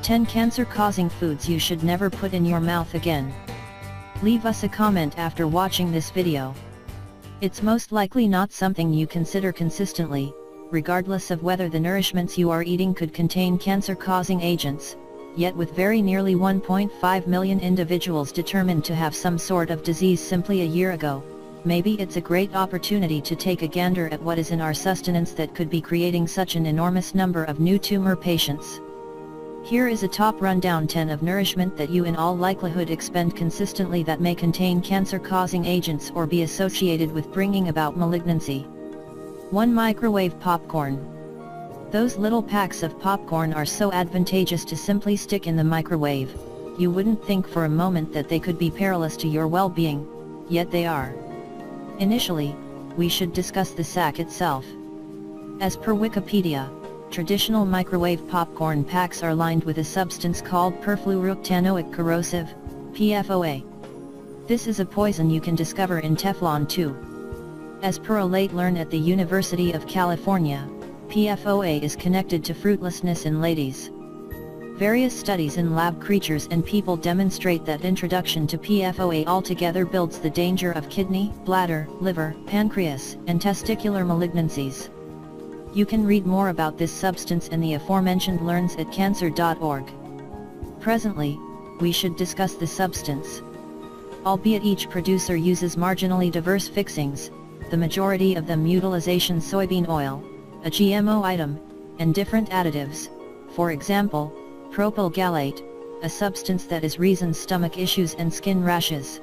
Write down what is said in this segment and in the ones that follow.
10 cancer-causing foods you should never put in your mouth again. Leave us a comment after watching this video. It's most likely not something you consider consistently, regardless of whether the nourishments you are eating could contain cancer-causing agents, yet with very nearly 1.5 million individuals determined to have some sort of disease simply a year ago, maybe it's a great opportunity to take a gander at what is in our sustenance that could be creating such an enormous number of new tumor patients. Here is a top rundown 10 of nourishment that you in all likelihood expend consistently that may contain cancer-causing agents or be associated with bringing about malignancy. 1. Microwave popcorn. Those little packs of popcorn are so advantageous to simply stick in the microwave, you wouldn't think for a moment that they could be perilous to your well-being, yet they are. Initially, we should discuss the sack itself. As per Wikipedia, traditional microwave popcorn packs are lined with a substance called perfluorooctanoic corrosive, PFOA. This is a poison you can discover in Teflon too. As per a late learn at the University of California, PFOA is connected to fruitlessness in ladies. Various studies in lab creatures and people demonstrate that introduction to PFOA altogether builds the danger of kidney, bladder, liver, pancreas, and testicular malignancies. You can read more about this substance in the aforementioned learns at cancer.org. Presently, we should discuss the substance. Albeit each producer uses marginally diverse fixings, the majority of them utilization soybean oil, a GMO item, and different additives, for example, propyl gallate, a substance that is reasons stomach issues and skin rashes.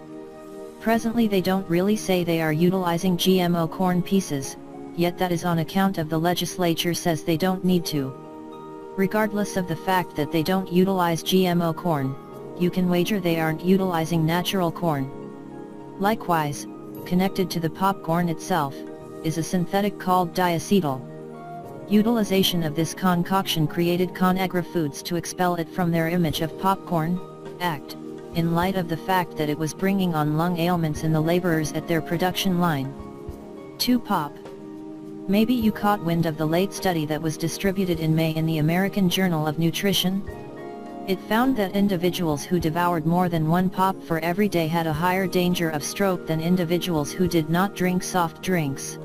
Presently they don't really say they are utilizing GMO corn pieces, yet that is on account of the legislature says they don't need to. Regardless of the fact that they don't utilize GMO corn, you can wager they aren't utilizing natural corn. Likewise, connected to the popcorn itself, is a synthetic called diacetyl. Utilization of this concoction created ConAgra Foods to expel it from their image of popcorn act, in light of the fact that it was bringing on lung ailments in the laborers at their production line. 2. Pop. Maybe you caught wind of the late study that was distributed in May in the American Journal of Nutrition. It found that individuals who devoured more than one pop for every day had a higher danger of stroke than individuals who did not drink soft drinks.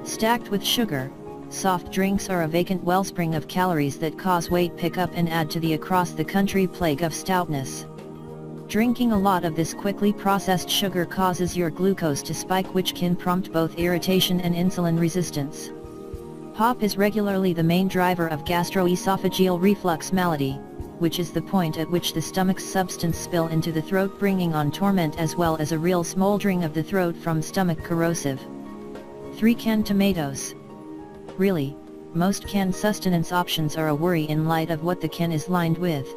Stacked with sugar, soft drinks are a vacant wellspring of calories that cause weight pickup and add to the across-the-country plague of stoutness. Drinking a lot of this quickly processed sugar causes your glucose to spike, which can prompt both irritation and insulin resistance. Pop is regularly the main driver of gastroesophageal reflux malady, which is the point at which the stomach's substance spill into the throat, bringing on torment as well as a real smoldering of the throat from stomach corrosive. 3. Canned tomatoes. Really, most canned sustenance options are a worry in light of what the can is lined with.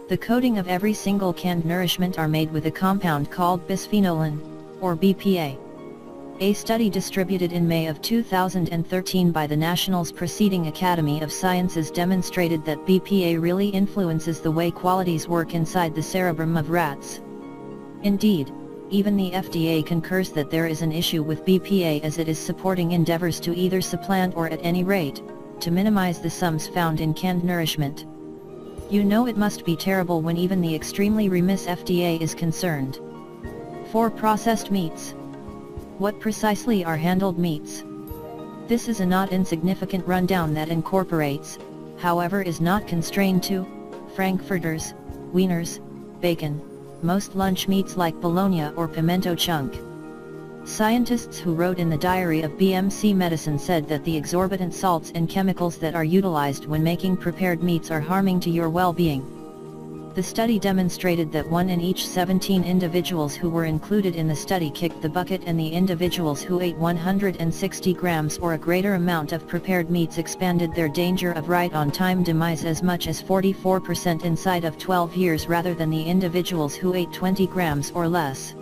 The coating of every single canned nourishment are made with a compound called bisphenolin, or BPA. A study distributed in May of 2013 by the National's preceding Academy of Sciences demonstrated that BPA really influences the way qualities work inside the cerebrum of rats. Indeed, even the FDA concurs that there is an issue with BPA, as it is supporting endeavors to either supplant or at any rate, to minimize the sums found in canned nourishment. You know it must be terrible when even the extremely remiss FDA is concerned. 4. Processed meats. What precisely are handled meats? This is a not insignificant rundown that incorporates, however is not constrained to, frankfurters, wieners, bacon, most lunch meats like bologna or pimento chunk. Scientists who wrote in the Diary of BMC Medicine said that the exorbitant salts and chemicals that are utilized when making prepared meats are harming to your well-being. The study demonstrated that 1 in each 17 individuals who were included in the study kicked the bucket, and the individuals who ate 160 grams or a greater amount of prepared meats expanded their danger of right-on-time demise as much as 44% inside of 12 years rather than the individuals who ate 20 grams or less.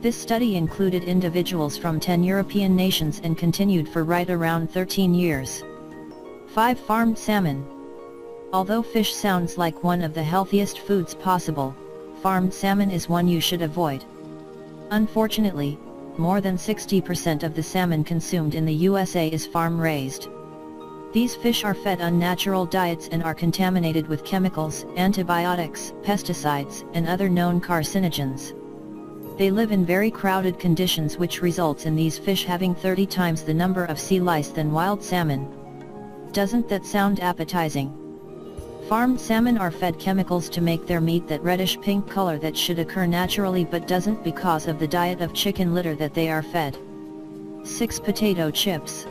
This study included individuals from 10 European nations and continued for right around 13 years. 5. Farmed salmon. Although fish sounds like one of the healthiest foods possible, farmed salmon is one you should avoid. Unfortunately, more than 60% of the salmon consumed in the USA is farm-raised. These fish are fed unnatural diets and are contaminated with chemicals, antibiotics, pesticides, and other known carcinogens. They live in very crowded conditions, which results in these fish having 30 times the number of sea lice than wild salmon. Doesn't that sound appetizing? Farmed salmon are fed chemicals to make their meat that reddish pink color that should occur naturally but doesn't because of the diet of chicken litter that they are fed. 6. Potato chips.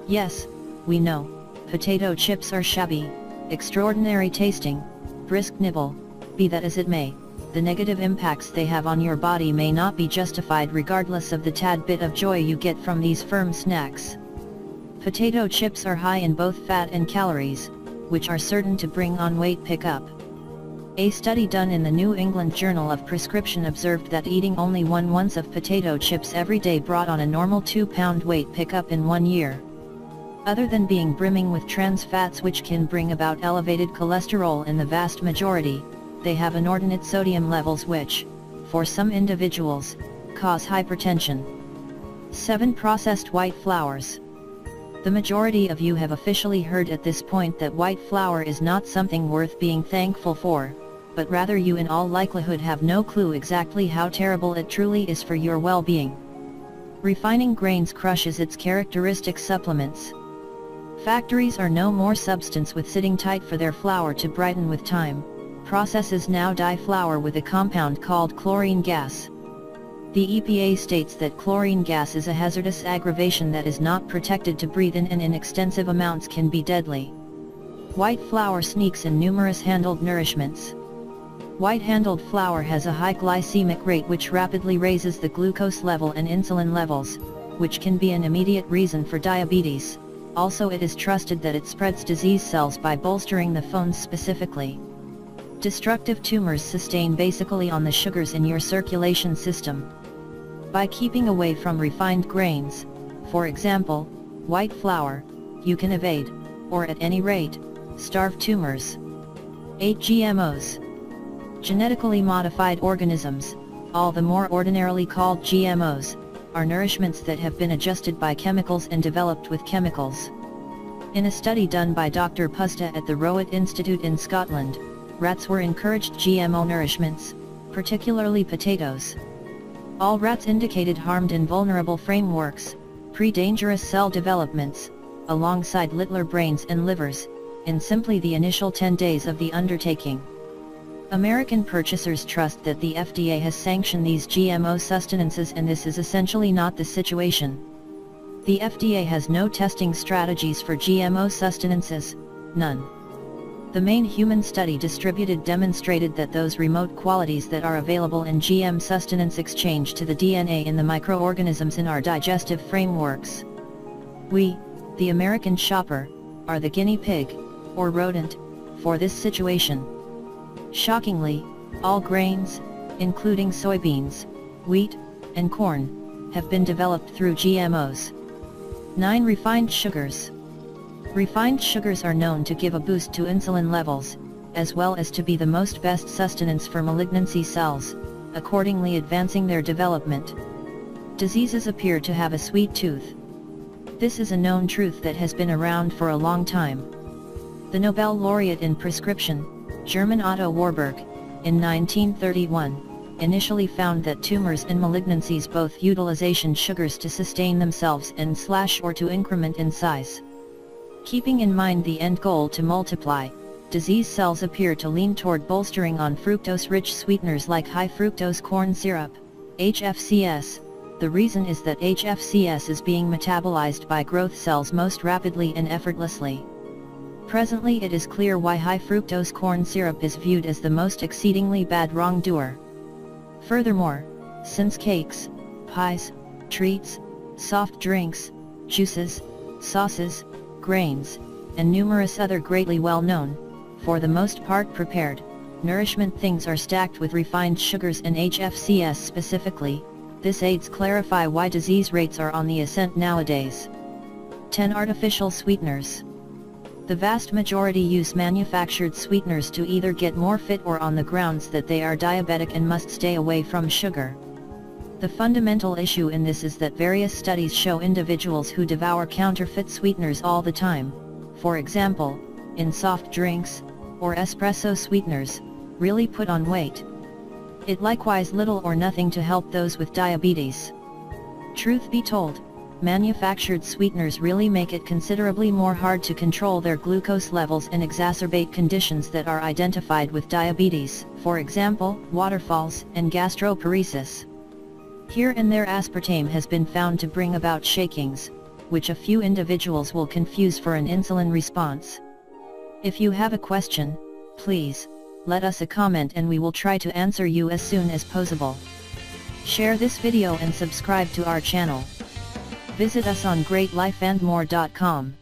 Yes, we know, potato chips are shabby, extraordinary tasting, brisk nibble. Be that as it may, the negative impacts they have on your body may not be justified regardless of the tad bit of joy you get from these firm snacks. Potato chips are high in both fat and calories, which are certain to bring on weight pickup. A study done in the New England Journal of Prescription observed that eating only 1 ounce of potato chips every day brought on a normal 2-pound weight pickup in 1 year. Other than being brimming with trans fats which can bring about elevated cholesterol in the vast majority, they have inordinate sodium levels which, for some individuals, cause hypertension. 7. Processed white flours. The majority of you have officially heard at this point that white flour is not something worth being thankful for, but rather you in all likelihood have no clue exactly how terrible it truly is for your well-being. Refining grains crushes its characteristic supplements. Factories are no more substance with sitting tight for their flour to brighten with time. Processes now dye flour with a compound called chlorine gas. The EPA states that chlorine gas is a hazardous aggravation that is not protected to breathe in and in extensive amounts can be deadly. White flour sneaks in numerous handled nourishments. White handled flour has a high glycemic rate which rapidly raises the glucose level and insulin levels, which can be an immediate reason for diabetes. Also, it is trusted that it spreads disease cells by bolstering the phones specifically. Destructive tumors sustain basically on the sugars in your circulation system. By keeping away from refined grains, for example, white flour, you can evade, or at any rate, starve tumors. 8. GMOs. Genetically modified organisms, all the more ordinarily called GMOs, are nourishments that have been adjusted by chemicals and developed with chemicals. In a study done by Dr. Pusta at the Rowett Institute in Scotland, rats were encouraged GMO nourishments, particularly potatoes. All rats indicated harmed in vulnerable frameworks, pre-dangerous cell developments, alongside littler brains and livers, in simply the initial 10 days of the undertaking. American purchasers trust that the FDA has sanctioned these GMO sustenances, and this is essentially not the situation. The FDA has no testing strategies for GMO sustenances, none. The main human study distributed demonstrated that those remote qualities that are available in GM sustenance exchange to the DNA in the microorganisms in our digestive frameworks. We, the American shopper, are the guinea pig, or rodent, for this situation. Shockingly, all grains, including soybeans, wheat, and corn, have been developed through GMOs. 9. Refined sugars. Refined sugars are known to give a boost to insulin levels, as well as to be the most best sustenance for malignancy cells, accordingly advancing their development. Diseases appear to have a sweet tooth. This is a known truth that has been around for a long time. The Nobel laureate in prescription, German Otto Warburg, in 1931, initially found that tumors and malignancies both utilization sugars to sustain themselves and / or to increment in size. Keeping in mind the end goal to multiply, disease cells appear to lean toward bolstering on fructose-rich sweeteners like high fructose corn syrup, HFCS. The reason is that HFCS is being metabolized by growth cells most rapidly and effortlessly. Presently it is clear why high fructose corn syrup is viewed as the most exceedingly bad wrongdoer. Furthermore, since cakes, pies, treats, soft drinks, juices, sauces, grains, and numerous other greatly well-known, for the most part prepared, nourishment things are stacked with refined sugars and HFCS specifically, this aids clarify why disease rates are on the ascent nowadays. 10. Artificial sweeteners. The vast majority use manufactured sweeteners to either get more fit or on the grounds that they are diabetic and must stay away from sugar. The fundamental issue in this is that various studies show individuals who devour counterfeit sweeteners all the time, for example, in soft drinks, or espresso sweeteners, really put on weight. It likewise little or nothing to help those with diabetes. Truth be told, manufactured sweeteners really make it considerably more hard to control their glucose levels and exacerbate conditions that are identified with diabetes, for example, waterfalls and gastroparesis. Here and there aspartame has been found to bring about shakings, which a few individuals will confuse for an insulin response. If you have a question, please, let us a comment and we will try to answer you as soon as possible. Share this video and subscribe to our channel. Visit us on greatlifeandmore.com.